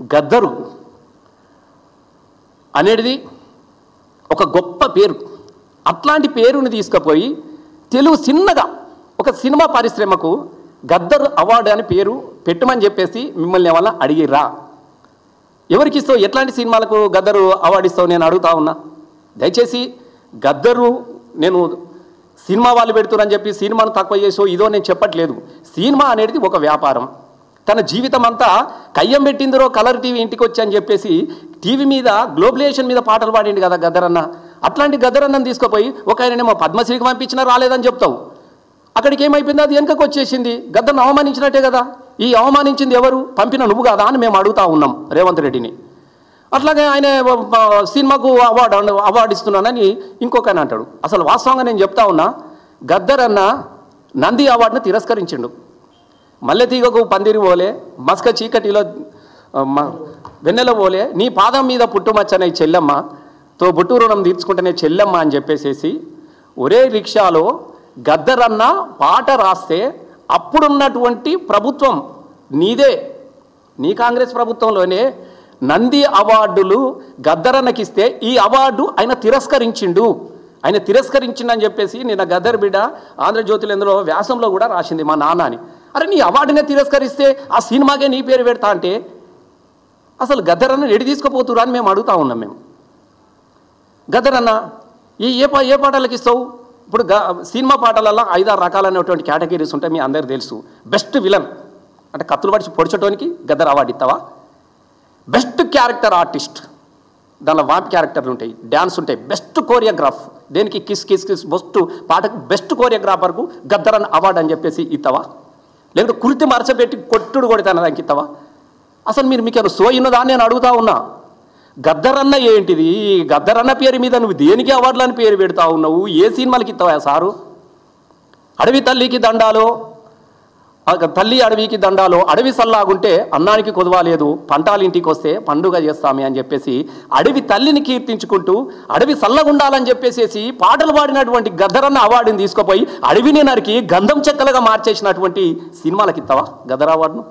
గద్దరు అనేది ఒక గొప్ప పేరు. అట్లాంటి పేరుని తీసుకుపోయి తెలుగు చిన్నగా ఒక సినిమా పరిశ్రమకు గద్దరు అవార్డు అని పేరు పెట్టమని చెప్పేసి మిమ్మల్ని ఏమన్నా అడిగిరా? ఎవరికి ఇస్తావు? ఎట్లాంటి సినిమాలకు గద్దరు అవార్డు ఇస్తావు నేను అడుగుతా ఉన్నా. దయచేసి గద్దరు నేను సినిమా వాళ్ళు పెడుతున్నారని చెప్పి సినిమాను తక్కువ చేసో ఇదో నేను చెప్పట్లేదు. సినిమా అనేది ఒక వ్యాపారం. తన జీవితం అంతా కయ్యం పెట్టిందిరో కలర్ టీవీ ఇంటికి వచ్చి అని చెప్పేసి టీవీ మీద గ్లోబలైజేషన్ మీద పాటలు పాడింది కదా గద్దరన్న. అట్లాంటి గద్దరన్నని తీసుకుపోయి ఒక ఆయననేమో పద్మశ్రీకి పంపించినా రాలేదని చెప్తావు. అక్కడికి ఏమైపోయింది? అది వెనకకు వచ్చేసింది. గద్దర్ను అవమానించినట్టే కదా. ఈ అవమానించింది ఎవరు? పంపిన నువ్వు కాదా అని మేము అడుగుతా ఉన్నాం రేవంత్ రెడ్డిని. అట్లాగే ఆయన సినిమాకు అవార్డు ఇస్తున్నానని ఇంకొక ఆయన అంటాడు. అసలు వాస్తవంగా నేను చెప్తా ఉన్నా, గద్దరన్న నంది అవార్డును తిరస్కరించిండు. మల్లెతీగకు పందిరి పోలే, మస్క చీకటిలో వెన్నెల పోలే, నీ పాదం మీద పుట్టుమచ్చనే చెల్లెమ్మ తో బుట్టు రుణం తీర్చుకుంటేనే చెల్లెమ్మ అని చెప్పేసేసి ఒరే రిక్షాలో గద్దరన్న పాట రాస్తే అప్పుడున్నటువంటి ప్రభుత్వం నీదే, నీ కాంగ్రెస్ ప్రభుత్వంలోనే నంది అవార్డులు గద్దరన్నకిస్తే ఈ అవార్డు ఆయన తిరస్కరించిండు. ఆయన తిరస్కరించిండని చెప్పేసి నిన్న గద్దర్ బిడ్డ ఆంధ్రజ్యోతిలో ఎందులో వ్యాసంలో కూడా రాసింది మా నాన్న అని. అరే నీ అవార్డునే తిరస్కరిస్తే ఆ సినిమాకే నీ పేరు పెడతా అంటే అసలు గద్దరన్న ఎడి తీసుకుపోతురా అని మేము అడుగుతా ఉన్నాం. మేము గద్దరన్న ఏ పాటలకు ఇస్తావు? ఇప్పుడు సినిమా పాటలలో 5-6 రకాలైనటువంటి కేటగిరీస్ ఉంటాయి, మీ అందరికీ తెలుసు. బెస్ట్ విలన్ అంటే కత్తులు పడిచి పొడిచడానికి గద్దర్ అవార్డు ఇస్తావా? బెస్ట్ క్యారెక్టర్ ఆర్టిస్ట్, దానిలో వాటి క్యారెక్టర్లు ఉంటాయి, డ్యాన్స్ ఉంటాయి. బెస్ట్ కోరియోగ్రాఫ్, దేనికి కిస్ కిస్ కిస్ బెస్ట్ పాటకు బెస్ట్ కోరియోగ్రాఫర్కు గద్దరన్న అవార్డు అని చెప్పేసి ఇస్తావా? లేకపోతే కుర్తి మరచబెట్టి కొట్టుడు కొడితే దానికి ఇస్తావా? అసలు మీకు సోయినదా నేను అడుగుతా ఉన్నా. గద్దరన్న ఏంటిది? గద్దరన్న పేరు మీద నువ్వు దేనికి అవార్డులని పేరు పెడతా ఉన్నావు? ఏ సినిమాలకి ఇస్తావా సారు? అడవి తల్లికి దండాలో, తల్లి అడవికి దండాలో, అడవి సల్లాగుంటే అన్నానికి కొదవాలేదు, పంటాలు ఇంటికి వస్తే పండుగ చేస్తామే అని చెప్పేసి అడవి తల్లిని కీర్తించుకుంటూ అడవి సల్లగుండాలని చెప్పేసి పాటలు పాడినటువంటి గద్దరన్న అవార్డుని తీసుకుపోయి అడవిని నరికి గంధం చెక్కలుగా మార్చేసినటువంటి సినిమాలకి ఇస్తావా గద్దర్ అవార్డును?